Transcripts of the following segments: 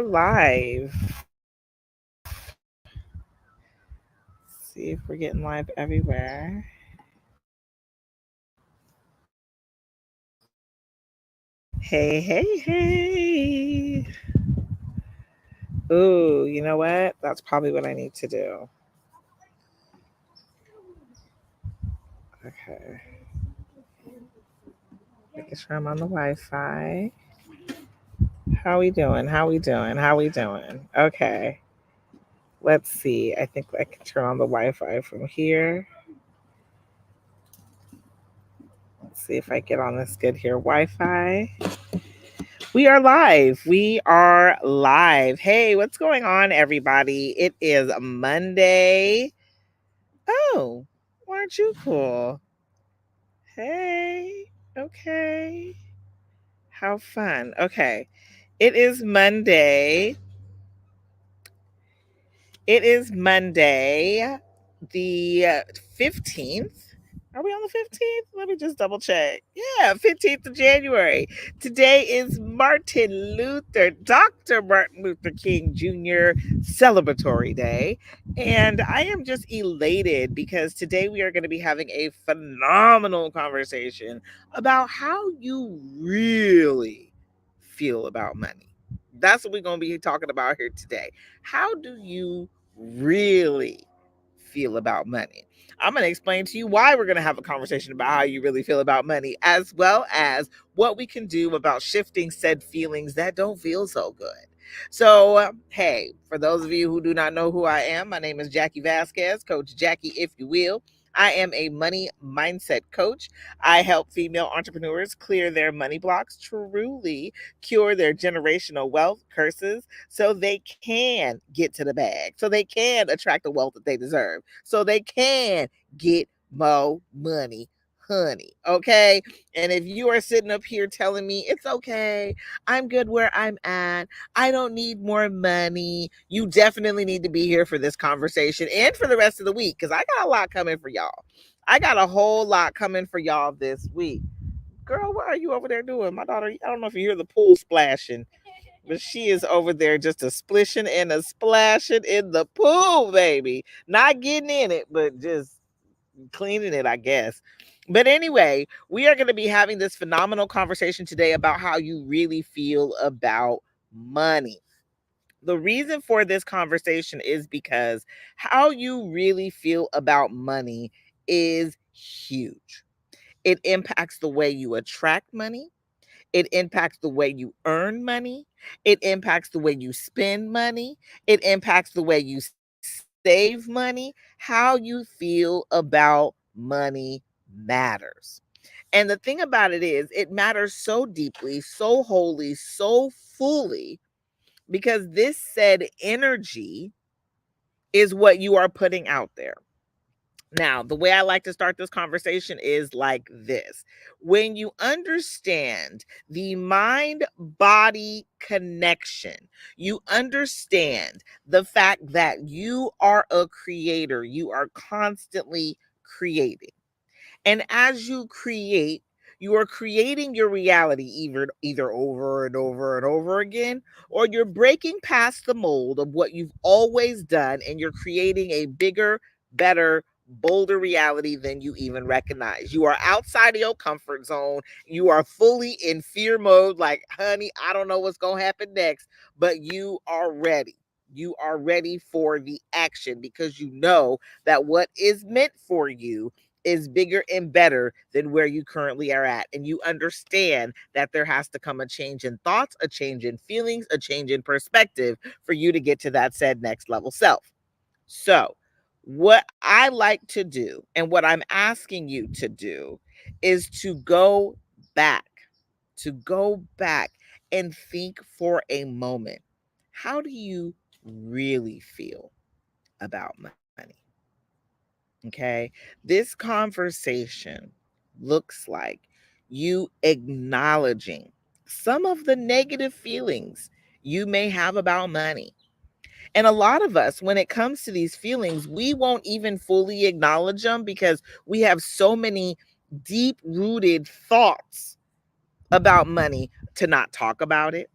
Live. See if we're getting live everywhere. Hey, hey, hey. Ooh, you know what? That's probably what I need to do. Okay. Making sure I'm on the Wi-Fi. How we doing? How we doing? How we doing? Okay. Let's see. I think I can turn on the Wi-Fi from here. Let's see if I get on this good here. Wi-Fi. We are live. We are live. Hey, what's going on, everybody? It is Monday. Oh, aren't you cool? Hey, okay. How fun. Okay. It is Monday. It is Monday, the 15th. Are we on the 15th? Let me just double check. Yeah, 15th of January. Today is Dr. Martin Luther King Jr. celebratory day. And I am just elated because today we are going to be having a phenomenal conversation about how you really feel about money. That's what we're going to be talking about here today. How do you really feel about money? I'm going to explain to you why we're going to have a conversation about how you really feel about money, as well as what we can do about shifting said feelings that don't feel so good. So, hey, for those of you who do not know who I am, my name is Jackie Vasquez, Coach Jackie, if you will. I am a money mindset coach. I help female entrepreneurs clear their money blocks, truly cure their generational wealth curses, so they can get to the bag, so they can attract the wealth that they deserve, so they can get more money, honey. Okay. And if you are sitting up here telling me it's okay, I'm good where I'm at, I don't need more money, you definitely need to be here for this conversation and for the rest of the week, because I got a lot coming for y'all. I got a whole lot coming for y'all this week. Girl, what are you over there doing? My daughter, I don't know if you hear the pool splashing, but she is over there just a splishing and a splashing in the pool, baby. Not getting in it, but just cleaning it, I guess. But anyway, we are going to be having this phenomenal conversation today about how you really feel about money. The reason for this conversation is because how you really feel about money is huge. It impacts the way you attract money. It impacts the way you earn money. It impacts the way you spend money. It impacts the way you save money. How you feel about money matters. And the thing about it is, it matters so deeply, so wholly, so fully, because this said energy is what you are putting out there. Now, the way I like to start this conversation is like this. When you understand the mind body connection, you understand the fact that you are a creator, you are constantly creating. And as you create, you are creating your reality either over and over and over again, or you're breaking past the mold of what you've always done and you're creating a bigger, better, bolder reality than you even recognize. You are outside of your comfort zone. You are fully in fear mode, like, honey, I don't know what's going to happen next, but you are ready. You are ready for the action because you know that what is meant for you is bigger and better than where you currently are at. And you understand that there has to come a change in thoughts, a change in feelings, a change in perspective for you to get to that said next level self. So, what I like to do and what I'm asking you to do is back, to go back and think for a moment. How do you really feel about money? Okay. This conversation looks like you acknowledging some of the negative feelings you may have about money. And a lot of us, when it comes to these feelings, we won't even fully acknowledge them because we have so many deep rooted thoughts about money to not talk about it,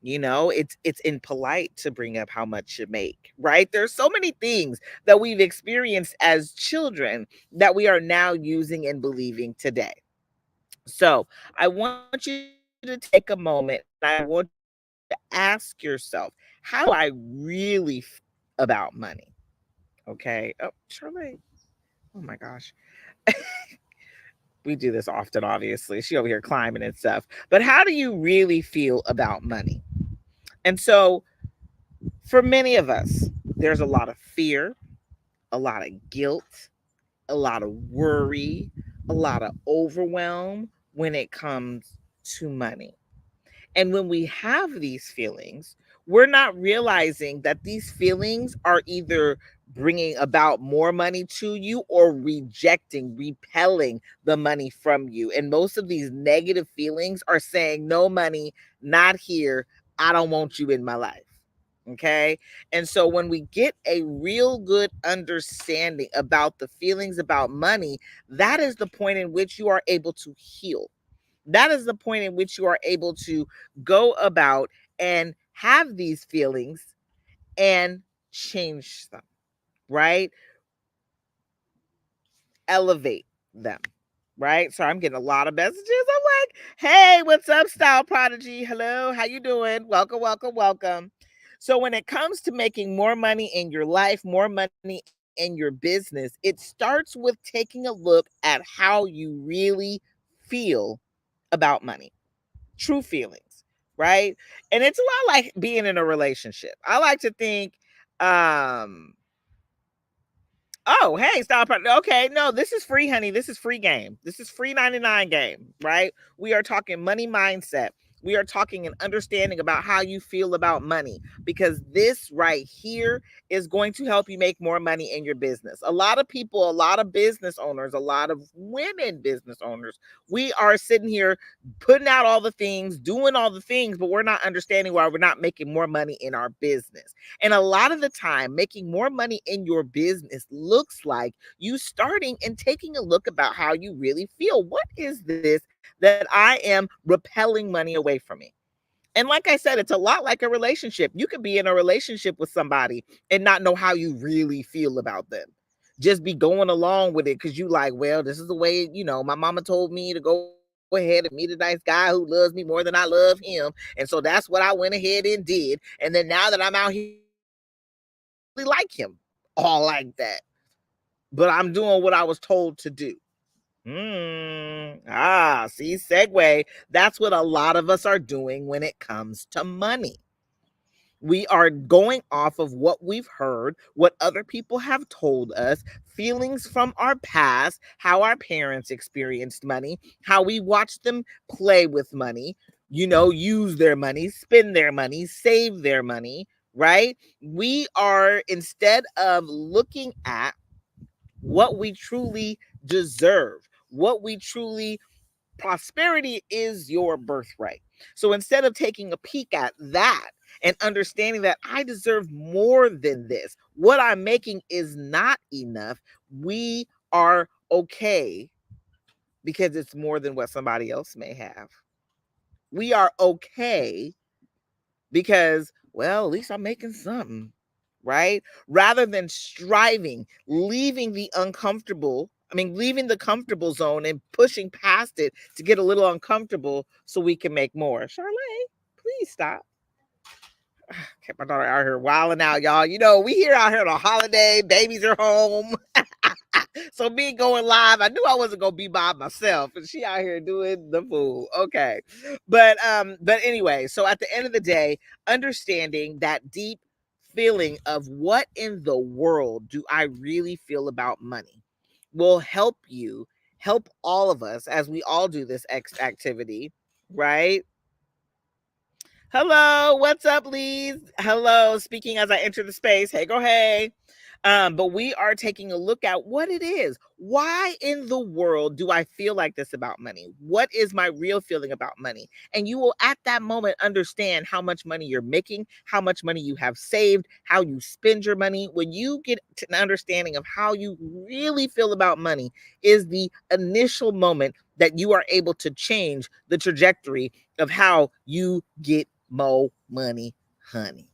It's impolite to bring up how much you make, right? There's so many things that we've experienced as children that we are now using and believing today. So I want you to take a moment and I want you to ask yourself, how do I really about money? Okay. Oh, Charlotte. Oh my gosh. We do this often, obviously. She over here climbing and stuff. But how do you really feel about money? And so for many of us, there's a lot of fear, a lot of guilt, a lot of worry, a lot of overwhelm when it comes to money. And when we have these feelings, we're not realizing that these feelings are either bringing about more money to you or rejecting, repelling the money from you. And most of these negative feelings are saying, no money, not here. I don't want you in my life. Okay. And so when we get a real good understanding about the feelings about money, that is the point in which you are able to heal. That is the point in which you are able to go about and have these feelings and change them, right? Elevate them, right? So I'm getting a lot of messages. I'm like, hey, what's up, Style Prodigy? Hello, how you doing? Welcome, welcome, welcome. So when it comes to making more money in your life, more money in your business, it starts with taking a look at how you really feel about money. True feelings, right? And it's a lot like being in a relationship. I like to think, um, oh, hey, stop. Okay, no, this is free, honey. This is free game. This is free 99 game, right? We are talking money mindset. We are talking an understanding about how you feel about money because this right here is going to help you make more money in your business. A lot of people, a lot of business owners, a lot of women business owners, we are sitting here putting out all the things, doing all the things, but we're not understanding why we're not making more money in our business. And a lot of the time, making more money in your business looks like you starting and taking a look about how you really feel. What is this that I am repelling money away from me? And like I said, it's a lot like a relationship. You could be in a relationship with somebody and not know how you really feel about them. Just be going along with it because you like, well, this is the way, my mama told me to go ahead and meet a nice guy who loves me more than I love him. And so that's what I went ahead and did. And then now that I'm out here in this world, I don't really like him all like that. But I'm doing what I was told to do. See, segue. That's what a lot of us are doing when it comes to money. We are going off of what we've heard, what other people have told us, feelings from our past, how our parents experienced money, how we watched them play with money, use their money, spend their money, save their money, right? We are, instead of looking at what we truly deserve, what we truly prosperity is your birthright. So instead of taking a peek at that and understanding that I deserve more than this, what I'm making is not enough, we are okay because it's more than what somebody else may have. We are okay because, well, at least I'm making something, right? Rather than striving, leaving the comfortable zone and pushing past it to get a little uncomfortable so we can make more. Charlene, please stop. Kept my daughter out here wilding out, y'all. We here out here on a holiday, babies are home. So me going live, I knew I wasn't gonna be by myself, and she out here doing the fool. Okay, but anyway, so at the end of the day, understanding that deep feeling of what in the world do I really feel about money will help all of us as we all do this activity, right? Hello, what's up, Lee's? Hello, speaking as I enter the space. Hey, go hey. But we are taking a look at what it is. Why in the world do I feel like this about money? What is my real feeling about money? And you will at that moment understand how much money you're making, how much money you have saved, how you spend your money. When you get to an understanding of how you really feel about money, is the initial moment that you are able to change the trajectory of how you get more money, honey.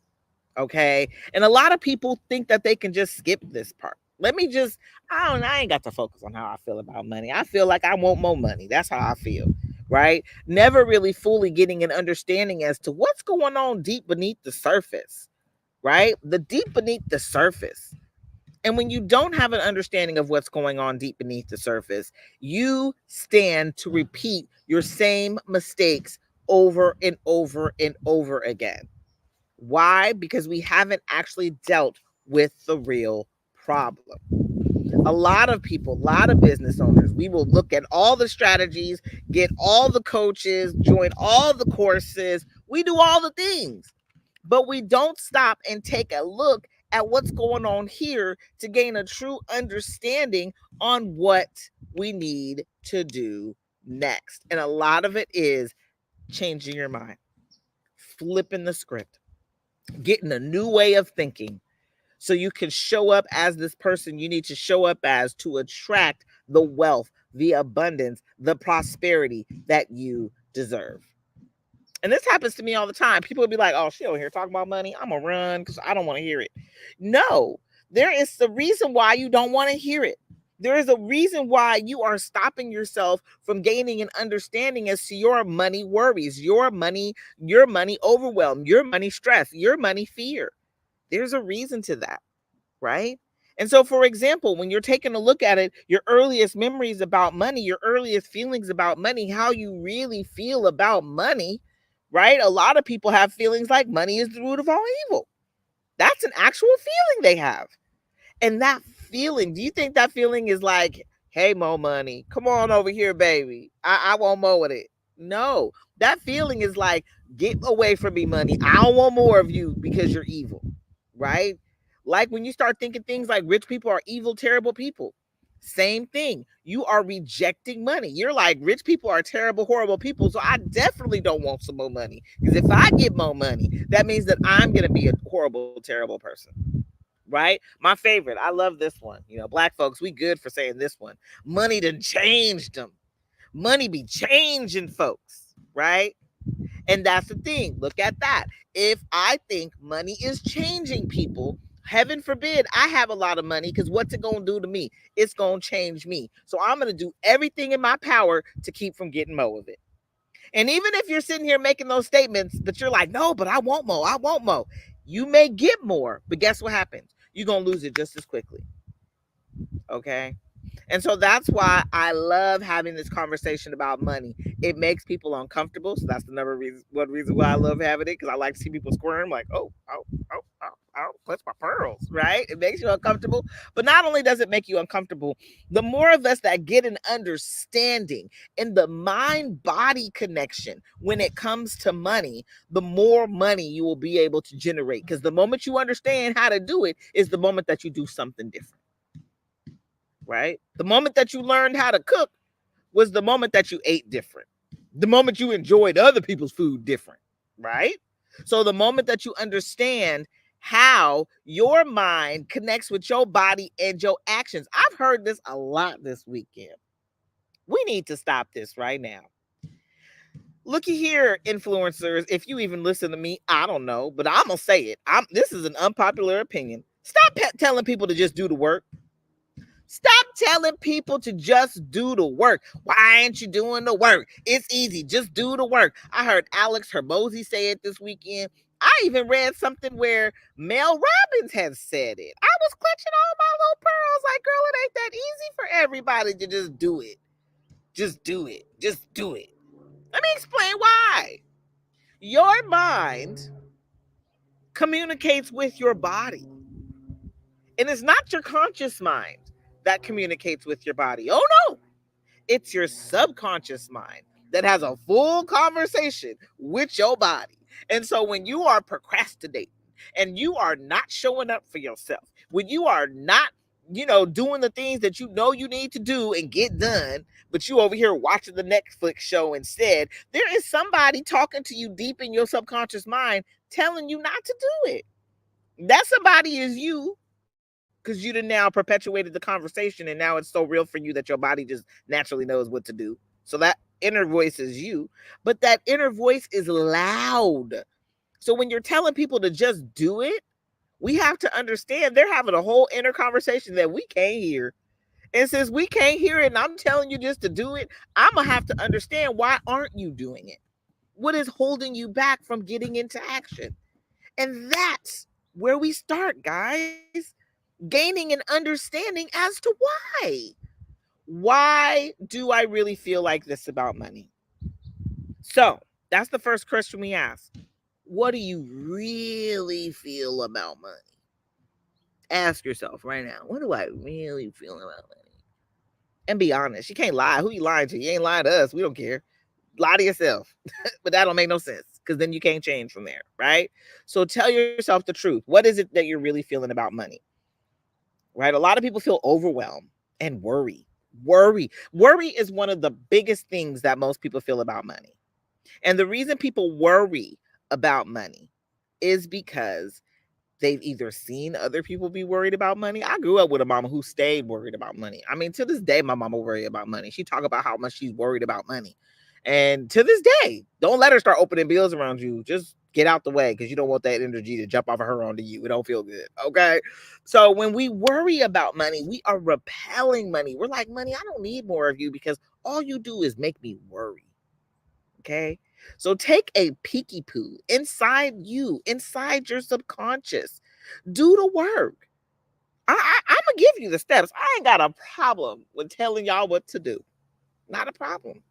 Okay. And a lot of people think that they can just skip this part. Let me just, I ain't got to focus on how I feel about money. I feel like I want more money. That's how I feel. Right. Never really fully getting an understanding as to what's going on deep beneath the surface. Right. The deep beneath the surface. And when you don't have an understanding of what's going on deep beneath the surface, you stand to repeat your same mistakes over and over and over again. Why? Because we haven't actually dealt with the real problem. A lot of people, a lot of business owners, we will look at all the strategies, get all the coaches, join all the courses, we do all the things, but we don't stop and take a look at what's going on here to gain a true understanding on what we need to do next. And a lot of it is changing your mind, flipping the script, getting a new way of thinking so you can show up as this person you need to show up as to attract the wealth, the abundance, the prosperity that you deserve. And this happens to me all the time. People will be like, oh, she over here talking about money. I'm going to run because I don't want to hear it. No, there is the reason why you don't want to hear it. There is a reason why you are stopping yourself from gaining an understanding as to your money worries, your money overwhelm, your money stress, your money fear. There's a reason to that, right? And so, for example, when you're taking a look at it, your earliest memories about money, your earliest feelings about money, how you really feel about money, right? A lot of people have feelings like money is the root of all evil. That's an actual feeling they have. And that feeling, do you think that feeling is like, hey, Mo Money, come on over here, baby. I want more of it. No, that feeling is like, get away from me, money. I don't want more of you because you're evil, right? Like when you start thinking things like rich people are evil, terrible people. Same thing. You are rejecting money. You're like, rich people are terrible, horrible people. So I definitely don't want some more money. Because if I get more money, that means that I'm going to be a horrible, terrible person, right? My favorite. I love this one. You know, black folks, we good for saying this one. Money done changed them. Money be changing folks, right? And that's the thing. Look at that. If I think money is changing people, heaven forbid I have a lot of money, because what's it going to do to me? It's going to change me. So I'm going to do everything in my power to keep from getting more of it. And even if you're sitting here making those statements, but you're like, no, but I want more. I want more. You may get more, but guess what happens? You're going to lose it just as quickly. Okay. And so that's why I love having this conversation about money. It makes people uncomfortable. So that's another reason, one reason why I love having it, because I like to see people squirm like, clutch my pearls, right? It makes you uncomfortable. But not only does it make you uncomfortable, the more of us that get an understanding in the mind body connection when it comes to money, the more money you will be able to generate. Because the moment you understand how to do it is the moment that you do something different. Right? The moment that you learned how to cook was the moment that you ate different. The moment you enjoyed other people's food different, right? So the moment that you understand how your mind connects with your body and your actions. I've heard this a lot this weekend. We need to stop this right now. Looky here, influencers, if you even listen to me, I don't know, but I'm going to say it. This is an unpopular opinion. Stop telling people to just do the work. Stop telling people to just do the work. Why ain't you doing the work? It's easy. Just do the work. I heard Alex Hermosi say it this weekend. I even read something where Mel Robbins has said it. I was clutching all my little pearls like, girl, it ain't that easy for everybody to just do it. Just do it. Just do it. Let me explain why. Your mind communicates with your body. And it's not your conscious mind that communicates with your body. Oh, no. It's your subconscious mind that has a full conversation with your body. And so when you are procrastinating and you are not showing up for yourself, when you are not, doing the things that you know you need to do and get done, but you over here watching the Netflix show instead, there is somebody talking to you deep in your subconscious mind telling you not to do it. That somebody is you, because you done now perpetuated the conversation and now it's so real for you that your body just naturally knows what to do. So that inner voice is you, but that inner voice is loud. So when you're telling people to just do it, we have to understand they're having a whole inner conversation that we can't hear. And since we can't hear it and I'm telling you just to do it, I'm going to have to understand, why aren't you doing it? What is holding you back from getting into action? And that's where we start, guys. Gaining an understanding as to why. Why do I really feel like this about money? So that's the first question we ask. What do you really feel about money? Ask yourself right now, what do I really feel about money? And be honest. You can't lie. Who you lying to? You ain't lying to us. We don't care. Lie to yourself. But that don't make no sense, because then you can't change from there, right? So tell yourself the truth. What is it that you're really feeling about money? Right? A lot of people feel overwhelmed and worry. Worry is one of the biggest things that most people feel about money. And the reason people worry about money is because they've either seen other people be worried about money. I grew up with a mama who stayed worried about money. I mean, to this day, my mama worry about money. She talk about how much she's worried about money. And to this day, don't let her start opening bills around you. Just get out the way, because you don't want that energy to jump off of her onto you. It don't feel good. Okay. So when we worry about money, we are repelling money. We're like, money, I don't need more of you, because all you do is make me worry. Okay. So take a peeky poo inside you, inside your subconscious. Do the work. I'm going to give you the steps. I ain't got a problem with telling y'all what to do. Not a problem.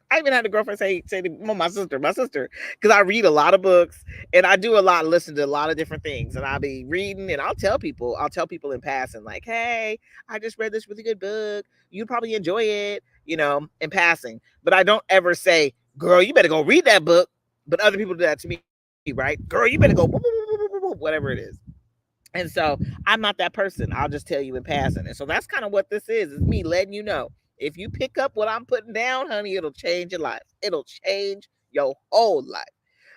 I even had a girlfriend say to my sister, because I read a lot of books and I do a lot, listen to a lot of different things. And I'll be reading and I'll tell people in passing, like, hey, I just read this really good book. You'd probably enjoy it, in passing. But I don't ever say, girl, you better go read that book. But other people do that to me, right? Girl, you better go, whatever it is. And so I'm not that person. I'll just tell you in passing. And so that's kind of what this is. It's me letting you know. If you pick up what I'm putting down, honey, it'll change your life. It'll change your whole life.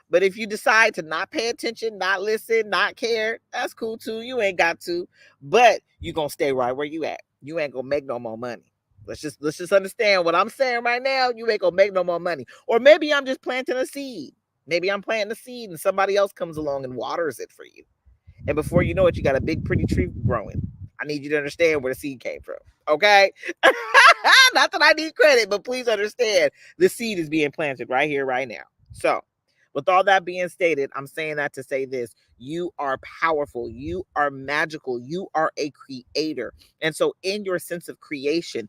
But if you decide to not pay attention, not listen, not care, that's cool too. You ain't got to. But you gonna stay right where you at. You ain't gonna make no more money. Let's just understand what I'm saying right now. You ain't gonna make no more money. Or maybe I'm just planting a seed. Maybe I'm planting a seed and somebody else comes along and waters it for you. And before you know it, you got a big, pretty tree growing. I need you to understand where the seed came from. Okay? Not that I need credit, but please understand the seed is being planted right here, right now. So, with all that being stated, I'm saying that to say this. You are powerful. You are magical. You are a creator. And so, in your sense of creation,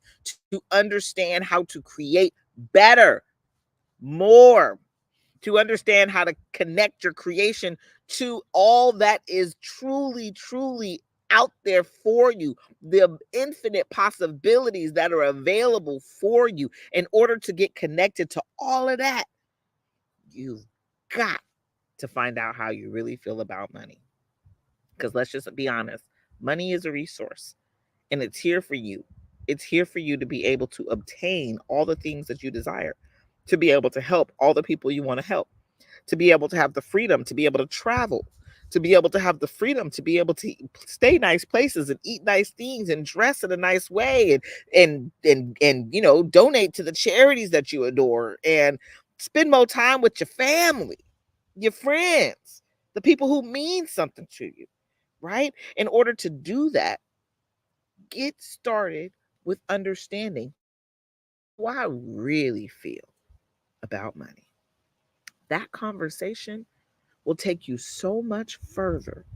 to understand how to create better, more, to understand how to connect your creation to all that is truly, truly out there for you, the infinite possibilities that are available for you. In order to get connected to all of that, you've got to find out how you really feel about money. Because let's just be honest, money is a resource and it's here for you. It's here for you to be able to obtain all the things that you desire, to be able to help all the people you want to help, to be able to have the freedom to be able to travel, to be able to have the freedom to be able to stay nice places and eat nice things and dress in a nice way, and donate to the charities that you adore, and spend more time with your family, your friends, the people who mean something to you, right? In order to do that, get started with understanding, how do I really feel about money? That conversation will take you so much further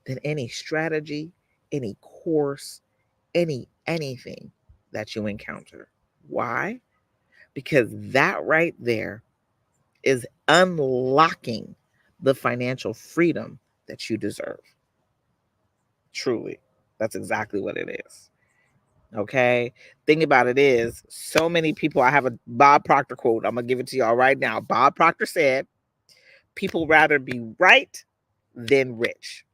than any strategy, any course, anything that you encounter. Why? Because that right there is unlocking the financial freedom that you deserve. Truly. That's exactly what it is. Okay. Thing about it is, so many people, I have a Bob Proctor quote. I'm going to give it to y'all right now. Bob Proctor said, people rather be right than rich.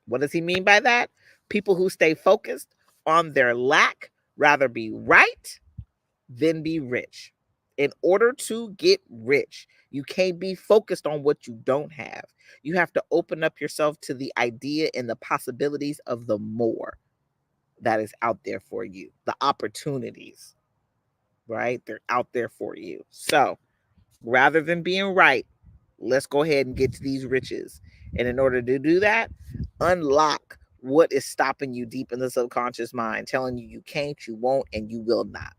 What does he mean by that? People who stay focused on their lack rather be right than be rich. In order to get rich, you can't be focused on what you don't have. You have to open up yourself to the idea and the possibilities of the more that is out there for you, the opportunities, right? They're out there for you. So rather than being right, Let's go ahead and get to these riches. And in order to do that, unlock what is stopping you deep in the subconscious mind, telling you can't, you won't, and you will not.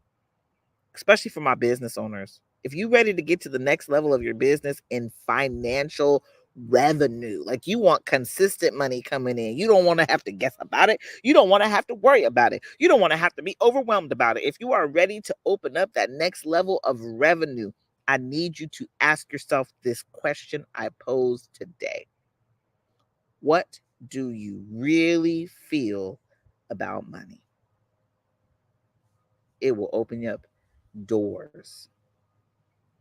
Especially for my business owners. If you're ready to get to the next level of your business in financial revenue, like you want consistent money coming in, you don't want to have to guess about it. You don't want to have to worry about it. You don't want to have to be overwhelmed about it. If you are ready to open up that next level of revenue, I need you to ask yourself this question I posed today. What do you really feel about money? It will open up doors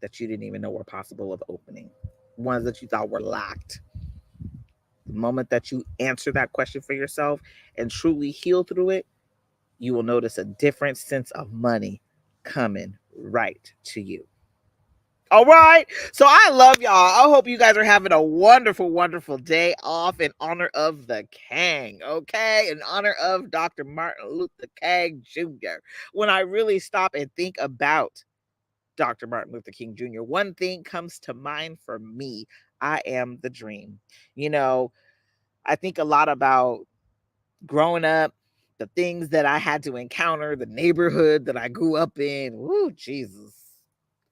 that you didn't even know were possible of opening, ones that you thought were locked. The moment that you answer that question for yourself and truly heal through it, you will notice a different sense of money coming right to you. All right. So I love y'all. I hope you guys are having a wonderful, wonderful day off in honor of the King. Okay. In honor of Dr. Martin Luther King Jr. When I really stop and think about Dr. Martin Luther King Jr., one thing comes to mind for me. I am the dream. You know, I think a lot about growing up, the things that I had to encounter, the neighborhood that I grew up in. Ooh, Jesus.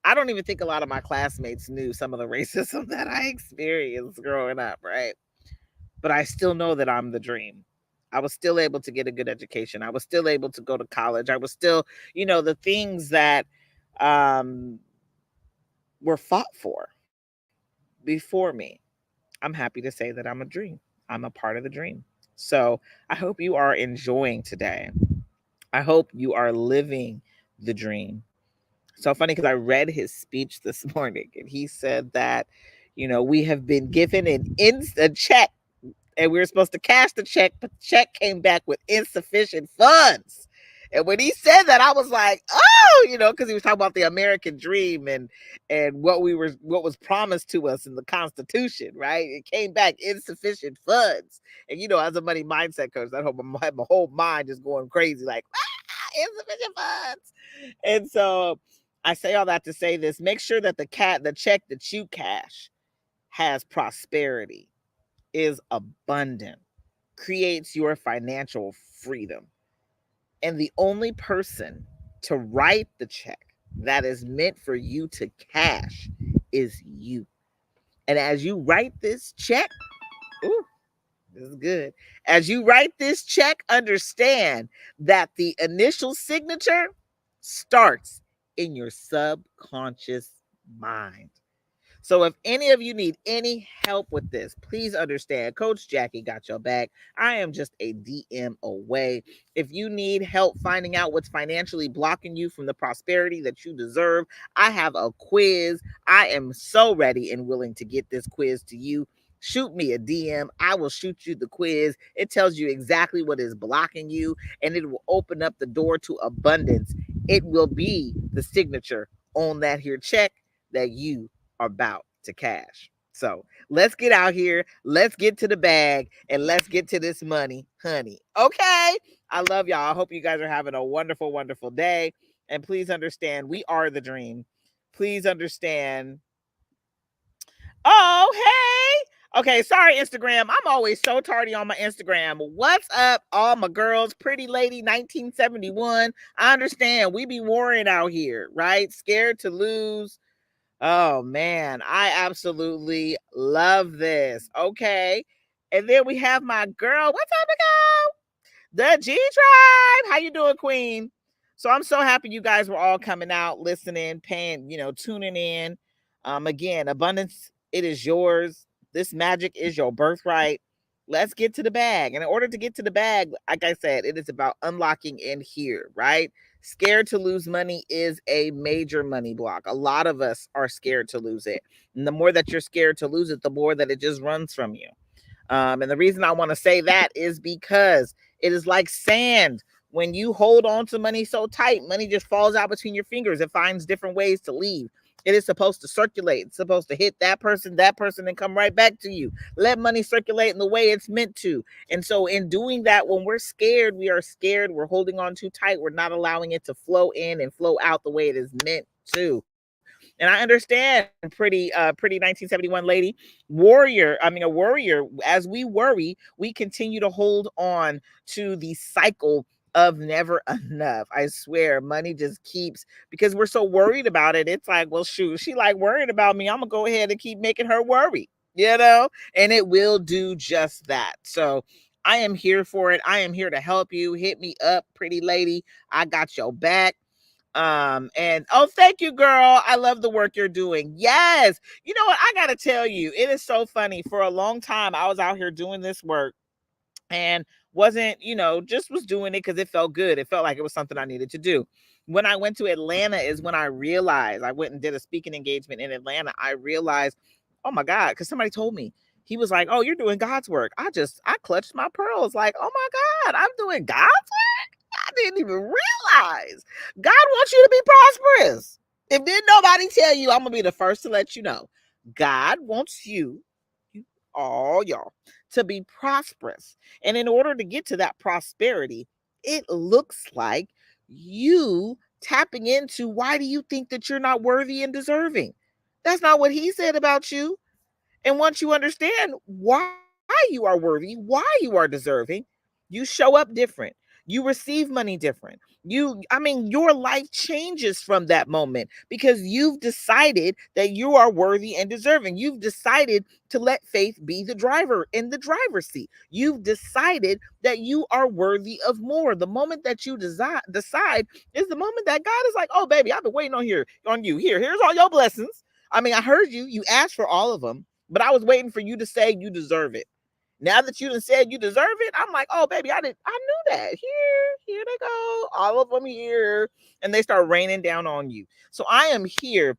I don't even think a lot of my classmates knew some of the racism that I experienced growing up, right? But I still know that I'm the dream. I was still able to get a good education. I was still able to go to college. I was still, the things that um, were fought for before me. I'm happy to say that I'm a dream. I'm a part of the dream. So I hope you are enjoying today. I hope you are living the dream. So funny because I read his speech this morning and he said that, we have been given a check and we were supposed to cash the check, but the check came back with insufficient funds. And when he said that, I was like, oh, because he was talking about the American dream and what was promised to us in the Constitution, right? It came back insufficient funds. And as a money mindset coach, that my whole mind is going crazy, like insufficient funds. And so I say all that to say this: make sure that the check that you cash has prosperity, is abundant, creates your financial freedom. And the only person to write the check that is meant for you to cash is you. And as you write this check, ooh, this is good. As you write this check, understand that the initial signature starts in your subconscious mind. So if any of you need any help with this, please understand Coach Jackie got your back. I am just a DM away. If you need help finding out what's financially blocking you from the prosperity that you deserve, I have a quiz. I am so ready and willing to get this quiz to you. Shoot me a DM. I will shoot you the quiz. It tells you exactly what is blocking you, and it will open up the door to abundance. It will be the signature on that here check that you are about to cash. So let's get out here. Let's get to the bag and let's get to this money, honey. Okay. I love y'all. I hope you guys are having a wonderful, wonderful day. And please understand, we are the dream. Please understand. Oh, hey. Okay, sorry, Instagram. I'm always so tardy on my Instagram. What's up, all my girls? Pretty Lady 1971. I understand. We be worrying out here, right? Scared to lose. Oh man, I absolutely love this. Okay. And then we have my girl. What's up, girl? The G Tribe. How you doing, Queen? So I'm so happy you guys were all coming out, listening, paying, tuning in. Again, abundance, it is yours. This magic is your birthright. Let's get to the bag. And in order to get to the bag, like I said, it is about unlocking in here, right? Scared to lose money is a major money block. A lot of us are scared to lose it. And the more that you're scared to lose it, the more that it just runs from you. And the reason I want to say that is because it is like sand. When you hold on to money so tight, money just falls out between your fingers. It finds different ways to leave. It is supposed to circulate. It's supposed to hit that person, and come right back to you. Let money circulate in the way it's meant to. And so in doing that, when we're scared, we are scared. We're holding on too tight. We're not allowing it to flow in and flow out the way it is meant to. And I understand, pretty 1971 lady, warrior. I mean, a warrior. As we worry, we continue to hold on to the cycle of never enough. I swear, money just keeps, because we're so worried about it. It's like, well, shoot, she like worried about me. I'm gonna go ahead and keep making her worry, you know, and it will do just that. So I am here for it. I am here to help you. Hit me up, pretty lady. I got your back. And oh, thank you, girl. I love the work you're doing. Yes. You know what? I got to tell you, it is so funny. For a long time, I was out here doing this work and wasn't, just was doing it because it felt good. It felt like it was something I needed to do. When I went to Atlanta is when I realized, I went and did a speaking engagement in Atlanta. I realized, oh my God, because somebody told me, he was like, oh, you're doing God's work. I clutched my pearls like, oh my God, I'm doing God's. I didn't even realize God wants you to be prosperous. If didn't nobody tell you, I'm gonna be the first to let you know. God wants you all y'all, to be prosperous. And in order to get to that prosperity, it looks like you tapping into, why do you think that you're not worthy and deserving? That's not what he said about you. And once you understand why you are worthy, why you are deserving, you show up different. You receive money different. Your life changes from that moment because you've decided that you are worthy and deserving. You've decided to let faith be the driver in the driver's seat. You've decided that you are worthy of more. The moment that you decide is the moment that God is like, oh, baby, I've been waiting on you. Here's all your blessings. I heard you. You asked for all of them, but I was waiting for you to say you deserve it. Now that you done said you deserve it, I'm like, oh baby, I knew that. Here they go. All of them here. And they start raining down on you. So I am here.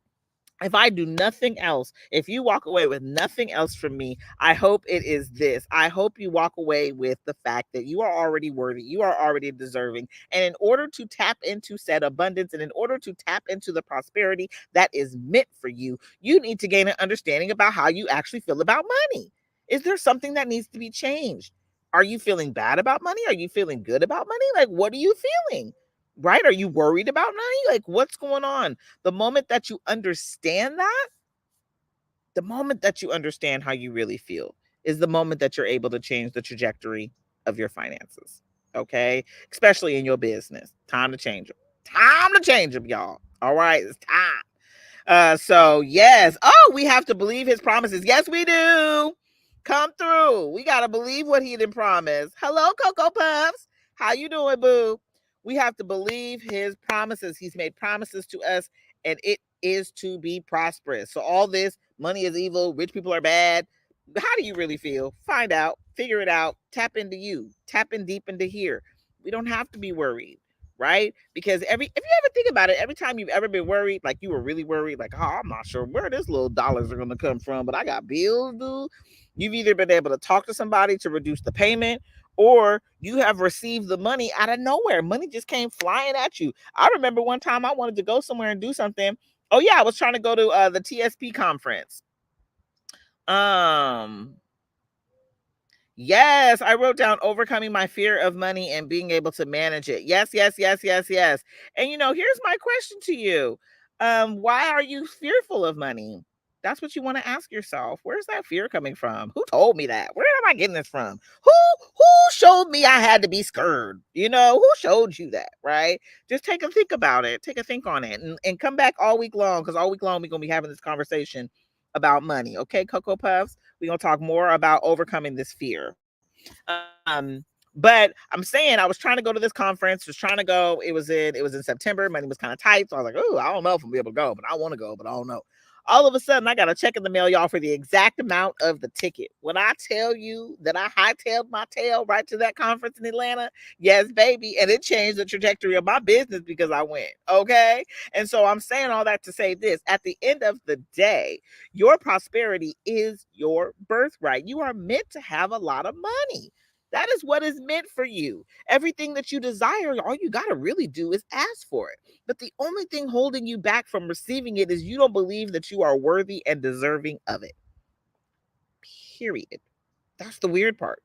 If I do nothing else, if you walk away with nothing else from me, I hope it is this. I hope you walk away with the fact that you are already worthy, you are already deserving. And in order to tap into said abundance and in order to tap into the prosperity that is meant for you, you need to gain an understanding about how you actually feel about money. Is there something that needs to be changed? Are you feeling bad about money? Are you feeling good about money? Like, what are you feeling? Right? Are you worried about money? Like, what's going on? The moment that you understand that, the moment that you understand how you really feel is the moment that you're able to change the trajectory of your finances. Okay? Especially in your business. Time to change them. Time to change them, y'all. All right? It's time. So yes. Oh, we have to believe his promises. Yes, we do. Come through. We gotta believe what he did promise. Hello, Cocoa Puffs. How you doing, boo? We have to believe his promises. He's made promises to us, and it is to be prosperous. So all this money is evil, rich people are bad. How do you really feel? Find out, figure it out, tap into you, tap in deep into here. We don't have to be worried, right? Because if you ever think about it, every time you've ever been worried, like you were really worried, like, oh, I'm not sure where this little dollars are gonna come from, but I got bills due. You've either been able to talk to somebody to reduce the payment, or you have received the money out of nowhere. Money just came flying at you. I remember one time I wanted to go somewhere and do something. Oh yeah, I was trying to go to the TSP conference. Um, Yes, I wrote down overcoming my fear of money and being able to manage it. Yes, yes, yes, yes, yes. And here's my question to you. Why are you fearful of money? That's what you want to ask yourself. Where's that fear coming from? Who told me that? Where am I getting this from? Who showed me I had to be scared? Who showed you that, right? Just take a think about it. Take a think on it and come back all week long, because all week long we're gonna be having this conversation about money. Okay, Cocoa Puffs? We're gonna talk more about overcoming this fear. But I'm saying I was trying to go to this conference, was trying to go. It was in September. Money was kind of tight. So I was like, oh, I don't know if I'm gonna be able to go, but I want to go, but I don't know. All of a sudden, I got a check in the mail, y'all, for the exact amount of the ticket. When I tell you that I hightailed my tail right to that conference in Atlanta, yes, baby. And it changed the trajectory of my business because I went. Okay. And so I'm saying all that to say this: at the end of the day, your prosperity is your birthright. You are meant to have a lot of money. That is what is meant for you. Everything that you desire, all you got to really do is ask for it. But the only thing holding you back from receiving it is you don't believe that you are worthy and deserving of it. Period. That's the weird part.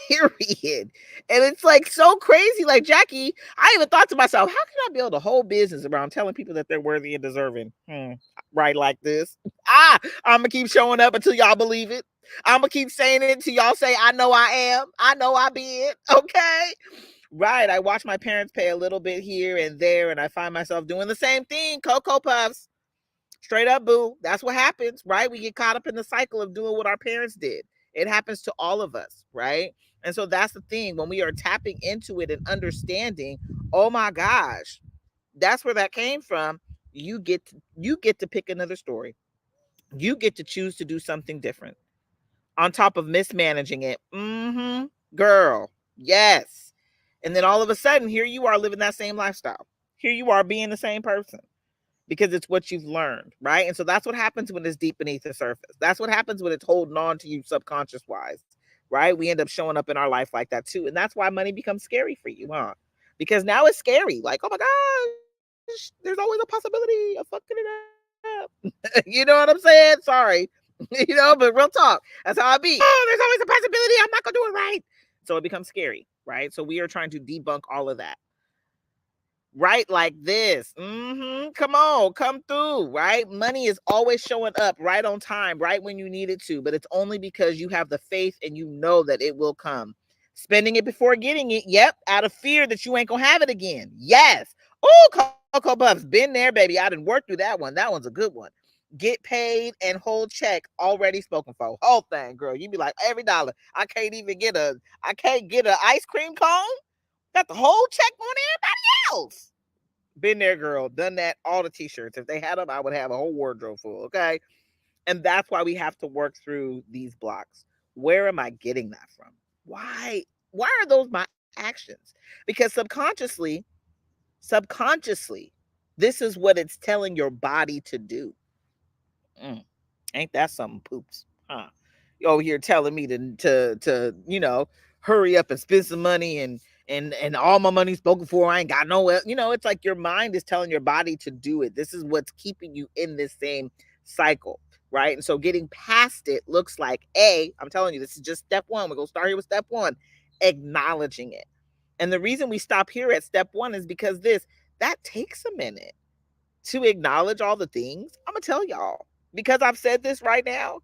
period. And it's like so crazy. Like, Jackie, I even thought to myself, how can I build a whole business around telling people that they're worthy and deserving? Right, like this. I'm gonna keep showing up until y'all believe it. I'm gonna keep saying it until y'all say, I know I am. I know I be it. Okay. Right. I watch my parents pay a little bit here and there, and I find myself doing the same thing. Cocoa Puffs. Straight up, boo. That's what happens, right? We get caught up in the cycle of doing what our parents did. It happens to all of us, right? And so that's the thing. When we are tapping into it and understanding, oh my gosh, that's where that came from. You get to pick another story. You get to choose to do something different on top of mismanaging it. Girl, yes. And then all of a sudden, here you are living that same lifestyle. Here you are being the same person because it's what you've learned, right? And so that's what happens when it's deep beneath the surface. That's what happens when it's holding on to you subconscious wise, right? We end up showing up in our life like that too. And that's why money becomes scary for you, huh? Because now it's scary. Like, oh my gosh, there's always a possibility of fucking it up. You know what I'm saying? Sorry. But real talk. That's how I be. Oh, there's always a possibility I'm not going to do it right. So it becomes scary, right? So we are trying to debunk all of that. Right, like this. Come on, come through, right? Money is always showing up right on time, right when you need it to, but it's only because you have the faith and you know that it will come. Spending it before getting it, yep, out of fear that you ain't gonna have it again. Yes. Oh, Cocoa Puffs, been there, baby. I didn't work through that one. That one's a good one. Get paid and whole check already spoken for. Whole thing, girl. You be like, every dollar. I can't get a ice cream cone. Got the whole check on everybody else. Been there, girl. Done that. All the t-shirts. If they had them, I would have a whole wardrobe full. Okay. And that's why we have to work through these blocks. Where am I getting that from? Why are those my actions? Because subconsciously, this is what it's telling your body to do. Mm. Ain't that something, poops? Huh? You over here telling me to hurry up and spend some money and all my money's spoken for. I ain't got no, it's like your mind is telling your body to do it. This is what's keeping you in this same cycle, right? And so getting past it looks like I'm telling you, this is just step one. We're gonna start here with step one, acknowledging it. And the reason we stop here at step one is because that takes a minute to acknowledge all the things. I'm gonna tell y'all because I've said this right now.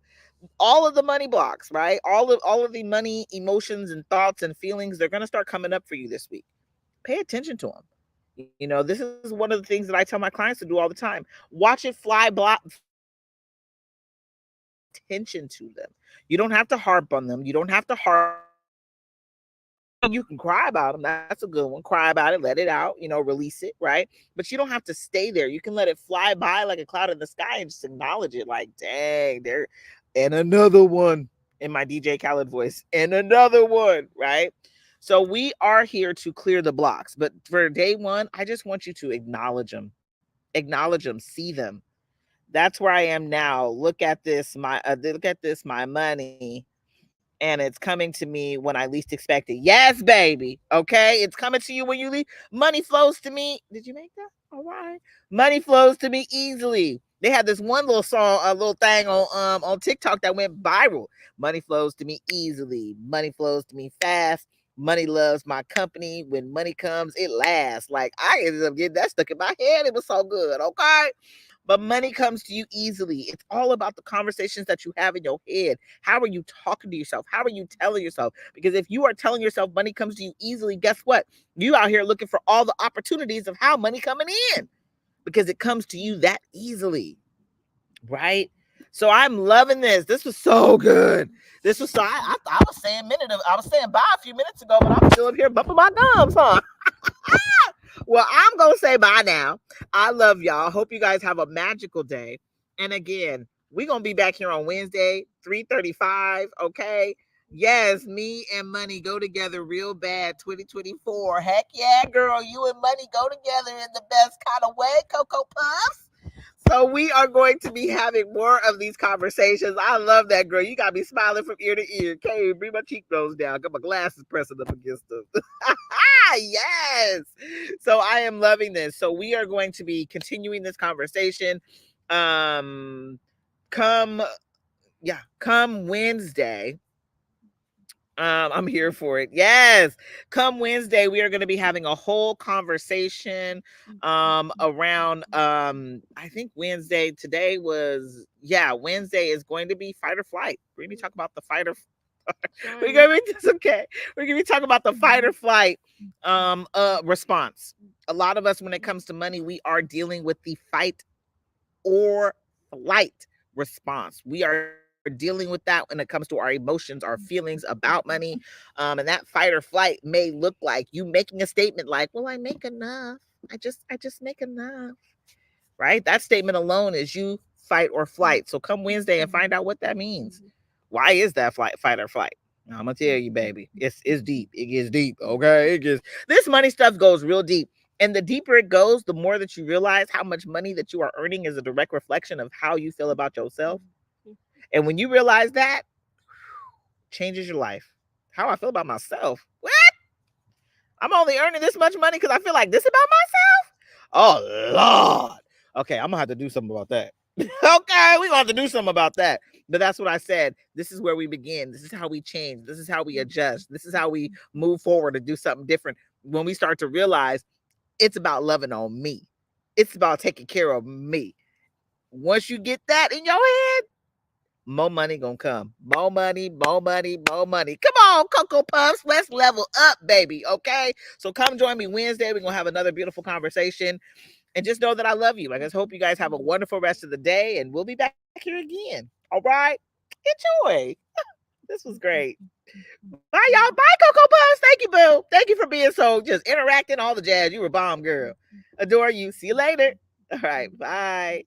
All of the money blocks, right? All of the money emotions and thoughts and feelings, they're gonna start coming up for you this week. Pay attention to them. This is one of the things that I tell my clients to do all the time. Watch it fly by. Pay attention to them. You don't have to harp on them. You don't have to harp on them. You can cry about them. That's a good one. Cry about it, let it out, release it, right? But you don't have to stay there. You can let it fly by like a cloud in the sky and just acknowledge it. Like, dang, there, and another one in my DJ Khaled voice, and another one, right? So we are here to clear the blocks. But for day one, I just want you to acknowledge them, see them. That's where I am now. Look at this, my money, and it's coming to me when I least expect it. Yes, baby. Okay, it's coming to you when you leave. Money flows to me. Did you make that? All right. Money flows to me easily. They had this one little song, a little thing on TikTok that went viral. Money flows to me easily. Money flows to me fast. Money loves my company. When money comes, it lasts. Like, I ended up getting that stuck in my head. It was so good. Okay. But money comes to you easily. It's all about the conversations that you have in your head. How are you talking to yourself? How are you telling yourself? Because if you are telling yourself money comes to you easily, guess what? You out here looking for all the opportunities of how money coming in because it comes to you that easily, right? So I'm loving this. This was so good. This was so. I was saying I was saying bye a few minutes ago, but I'm still up here bumping my gums, huh? Well, I'm going to say bye now. I love y'all. Hope you guys have a magical day. And again, we're going to be back here on Wednesday, 3:35. Okay. Yes, me and money go together real bad 2024. Heck yeah, girl. You and money go together in the best kind of way, Cocoa Puffs. So we are going to be having more of these conversations. I love that, girl. You got me smiling from ear to ear. Okay, bring my cheekbones down. Got my glasses pressing up against them. Yes. So I am loving this. So we are going to be continuing this conversation. Um, come Wednesday. I'm here for it. Yes. Come Wednesday, we are going to be having a whole conversation around I think Wednesday today was yeah, Wednesday is going to be fight or flight. We're going to be talking about the fight or we're going to be it's okay. We're going to be talking about the fight or flight response. A lot of us when it comes to money, we are dealing with the fight or flight response. We are dealing with that when it comes to our emotions, our feelings about money. And that fight or flight may look like you making a statement like, well, I make enough. I just make enough. Right? That statement alone is you fight or flight. So come Wednesday and find out what that means. Why is that fight or flight? I'm gonna tell you, baby. It's deep. It gets deep. Okay. It gets this money stuff goes real deep. And the deeper it goes, the more that you realize how much money that you are earning is a direct reflection of how you feel about yourself. And when you realize that, changes your life. How I feel about myself. What? I'm only earning this much money because I feel like this about myself? Oh Lord. Okay, I'm gonna have to do something about that. Okay, we're gonna have to do something about that. But that's what I said. This is where we begin. This is how we change. This is how we adjust. This is how we move forward to do something different. When we start to realize it's about loving on me. It's about taking care of me. Once you get that in your head, more money gonna come. More money, more money, more money. Come on, Cocoa Puffs. Let's level up, baby. Okay. So come join me Wednesday. We're gonna have another beautiful conversation. And just know that I love you. I just hope you guys have a wonderful rest of the day. And we'll be back here again. All right. Enjoy. This was great. Bye, y'all. Bye, Cocoa Puffs. Thank you, boo. Thank you for being so just interacting, all the jazz. You were bomb, girl. Adore you. See you later. All right. Bye.